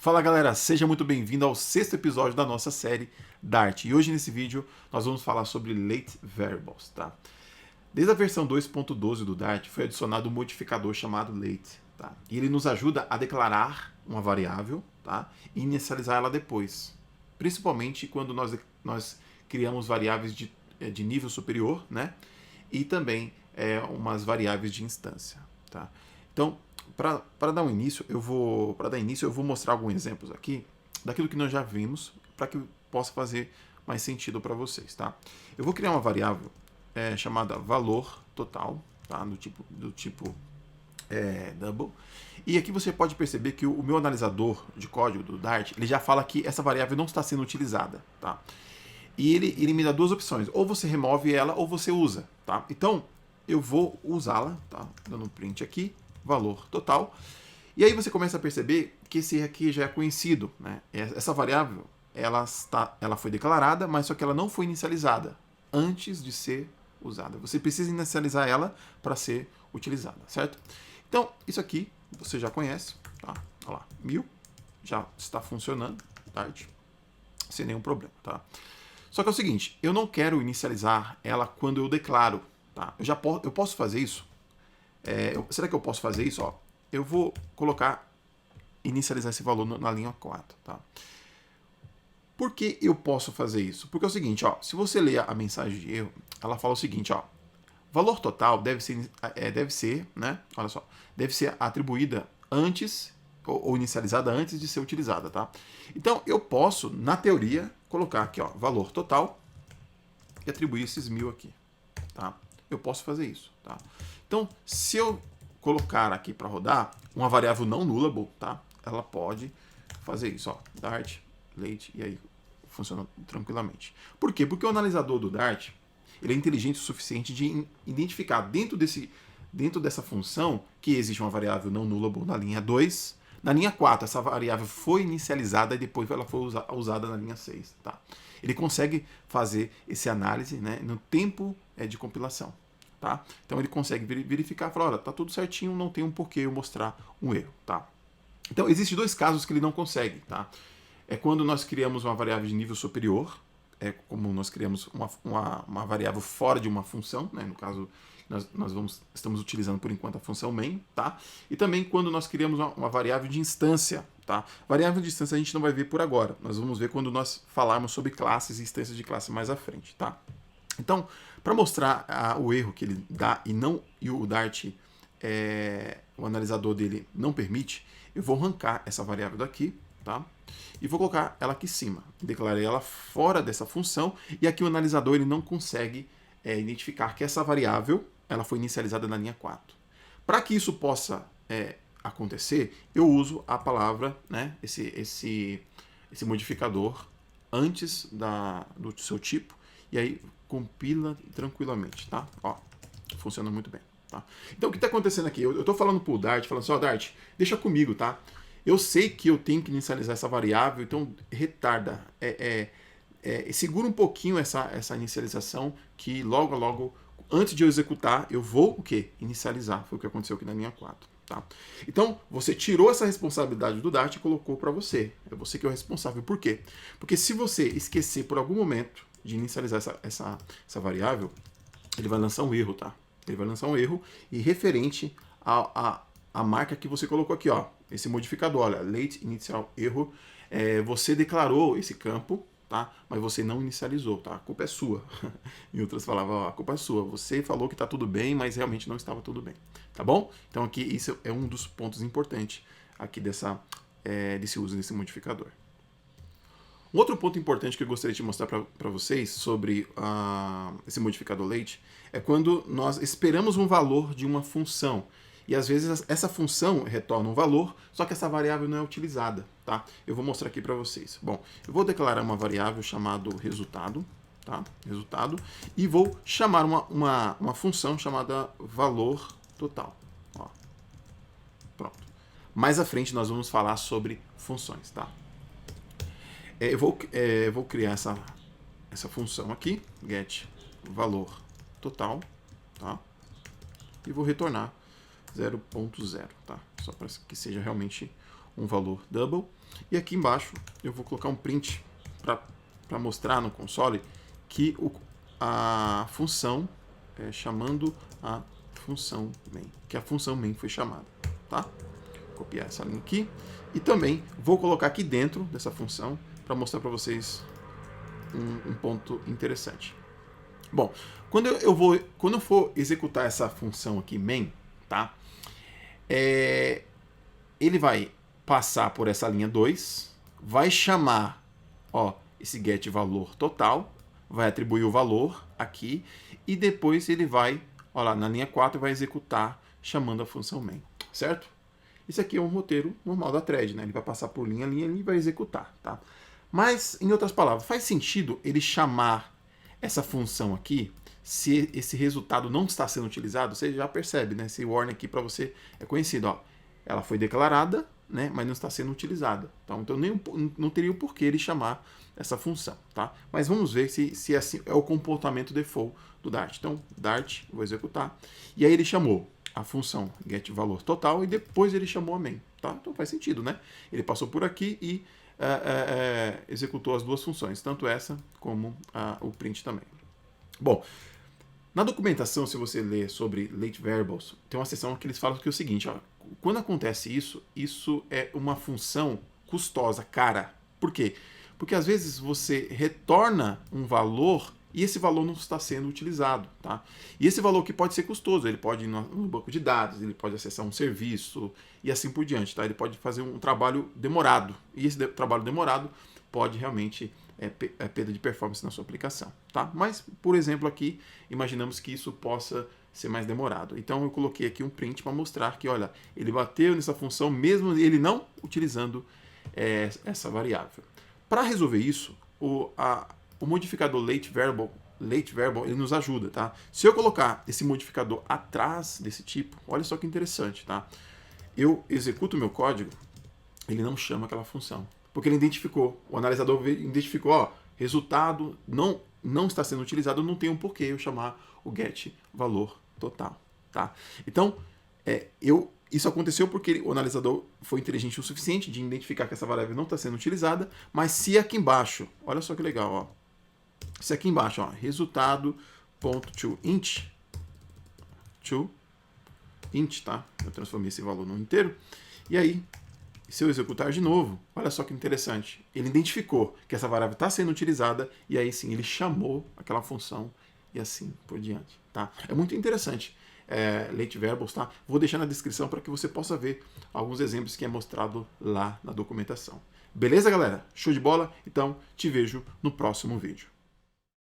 Fala galera, seja muito bem-vindo ao sexto episódio da nossa série Dart. E hoje nesse vídeo nós vamos falar sobre Late Variables, tá? Desde a versão 2.12 do Dart foi adicionado um modificador chamado Late, tá? E ele nos ajuda a declarar uma variável, tá? E inicializar ela depois. Principalmente quando nós criamos variáveis de nível superior, né? E também umas variáveis de instância, tá? Então, para dar início, eu vou mostrar alguns exemplos aqui daquilo que nós já vimos para que possa fazer mais sentido para vocês, tá? Eu vou criar uma variável chamada valor total, tá? Do tipo double. E aqui você pode perceber que o meu analisador de código do Dart, ele já fala que essa variável não está sendo utilizada, tá? E ele me dá duas opções, ou você remove ela ou você usa, tá? Então, eu vou usá-la, tá? Dando um print aqui, valor total. E aí você começa a perceber que esse aqui já é conhecido, né? Essa variável, ela foi declarada, mas só que ela não foi inicializada antes de ser usada. Você precisa inicializar ela para ser utilizada, certo? Então, isso aqui você já conhece, tá? Olha lá, 1000 já está funcionando, Dart, sem nenhum problema, tá? Só que é o seguinte, eu não quero inicializar ela quando eu declaro, tá? Eu posso fazer isso? Será que eu posso fazer isso? Ó, eu vou inicializar esse valor na linha 4, tá? Por que eu posso fazer isso? Porque é o seguinte, ó, se você ler a mensagem de erro, ela fala o seguinte, ó, valor total deve ser, né? Olha só, deve ser atribuída antes ou inicializada antes de ser utilizada, tá? Então eu posso, na teoria, colocar aqui, ó, valor total e atribuir esses 1000 aqui, tá? Eu posso fazer isso, tá? Então, se eu colocar aqui para rodar uma variável não nullable, tá? Ela pode fazer isso, ó, Dart, late, e aí funciona tranquilamente. Por quê? Porque o analisador do Dart, ele é inteligente o suficiente de identificar dentro dessa função que existe uma variável não nullable na linha 2. Na linha 4, essa variável foi inicializada e depois ela foi usada na linha 6, tá? Ele consegue fazer esse análise, né, no tempo de compilação, tá? Então ele consegue verificar e falar, olha, tá tudo certinho, não tem um porquê eu mostrar um erro, tá? Então existem dois casos que ele não consegue, tá? É quando nós criamos uma variável de nível superior, como nós criamos uma variável fora de uma função, né? No caso, estamos utilizando por enquanto a função main, tá? E também quando nós criamos uma variável de instância, tá? Variável de instância a gente não vai ver por agora, nós vamos ver quando nós falarmos sobre classes e instâncias de classe mais à frente, tá? Então, para mostrar o erro que ele dá e o Dart, o analisador dele não permite, eu vou arrancar essa variável daqui, tá? E vou colocar ela aqui em cima. Declarei ela fora dessa função e aqui o analisador ele não consegue identificar que essa variável ela foi inicializada na linha 4. Para que isso possa acontecer, eu uso a palavra, né, esse modificador antes do seu tipo e aí compila tranquilamente, tá? Ó, funciona muito bem, tá? Então o que está acontecendo aqui? Eu estou falando para o Dart, falando assim, ó, Dart, deixa comigo, tá? Eu sei que eu tenho que inicializar essa variável, então retarda, segura um pouquinho essa inicialização, que logo, antes de eu executar, eu vou o quê? Inicializar. Foi o que aconteceu aqui na linha 4. Tá? Então, você tirou essa responsabilidade do Dart e colocou para você. É você que é o responsável. Por quê? Porque se você esquecer por algum momento de inicializar essa variável, ele vai lançar um erro, tá? Ele vai lançar um erro e referente a marca que você colocou aqui, ó, esse modificador, olha, late inicial erro, você declarou esse campo, tá? Mas você não inicializou, tá? A culpa é sua. Em outras palavras, ó, a culpa é sua. Você falou que tá tudo bem, mas realmente não estava tudo bem, tá bom? Então aqui isso é um dos pontos importantes aqui desse uso desse modificador. Um outro ponto importante que eu gostaria de mostrar para vocês sobre esse modificador late é quando nós esperamos um valor de uma função e às vezes essa função retorna um valor, só que essa variável não é utilizada, tá? Eu vou mostrar aqui para vocês. Bom, eu vou declarar uma variável chamada resultado, tá? Resultado, e vou chamar uma função chamada valor total. Ó. Pronto. Mais à frente nós vamos falar sobre funções, tá? Eu vou criar essa função aqui, get valor total, tá? E vou retornar 0.0, tá? Só para que seja realmente um valor double. E aqui embaixo eu vou colocar um print para mostrar no console que a função, chamando a função main, que a função main foi chamada, tá? Copiar essa linha aqui e também vou colocar aqui dentro dessa função para mostrar para vocês um ponto interessante. Bom, quando eu for executar essa função aqui main, tá? Ele vai passar por essa linha 2, vai chamar, ó, esse get valor total, vai atribuir o valor aqui e depois ele vai, ó lá, na linha 4 vai executar chamando a função main, certo? Isso aqui é um roteiro normal da thread, né? Ele vai passar por linha a linha e vai executar, tá? Mas, em outras palavras, faz sentido ele chamar essa função aqui se esse resultado não está sendo utilizado? Você já percebe, né? Esse warning aqui para você é conhecido, ó. Ela foi declarada, né? Mas não está sendo utilizada. Tá? Então não teria o porquê ele chamar essa função, tá? Mas vamos ver se assim é o comportamento default do Dart. Então, Dart, vou executar. E aí ele chamou a função getValor total e depois ele chamou a main, tá? Então faz sentido, né? Ele passou por aqui e executou as duas funções, tanto essa como o print também. Bom, na documentação, se você ler sobre late variables, tem uma seção que eles falam que é o seguinte, ó, quando acontece isso é uma função custosa, cara. Por quê? Porque às vezes você retorna um valor e esse valor não está sendo utilizado, tá? E esse valor que pode ser custoso, ele pode ir no banco de dados, ele pode acessar um serviço e assim por diante, tá? Ele pode fazer um trabalho demorado e esse trabalho demorado pode realmente perda de performance na sua aplicação, tá? Mas, por exemplo, aqui, imaginamos que isso possa ser mais demorado. Então eu coloquei aqui um print para mostrar que, olha, ele bateu nessa função mesmo ele não utilizando essa variável. Para resolver isso, o modificador late variable, ele nos ajuda, tá? Se eu colocar esse modificador atrás desse tipo, olha só que interessante, tá? Eu executo o meu código, ele não chama aquela função, porque ele identificou, o analisador identificou, ó, resultado não está sendo utilizado, não tem um porquê eu chamar o get valor total, tá? Então, isso aconteceu porque o analisador foi inteligente o suficiente de identificar que essa variável não está sendo utilizada, mas se aqui embaixo, olha só que legal, ó, se aqui embaixo, ó, resultado.toInt, tá? Eu transformei esse valor num inteiro, e aí, se eu executar de novo, olha só que interessante, ele identificou que essa variável está sendo utilizada, e aí sim, ele chamou aquela função, e assim por diante, tá? É muito interessante. Late variables, tá? Vou deixar na descrição para que você possa ver alguns exemplos que é mostrado lá na documentação. Beleza, galera? Show de bola? Então, te vejo no próximo vídeo.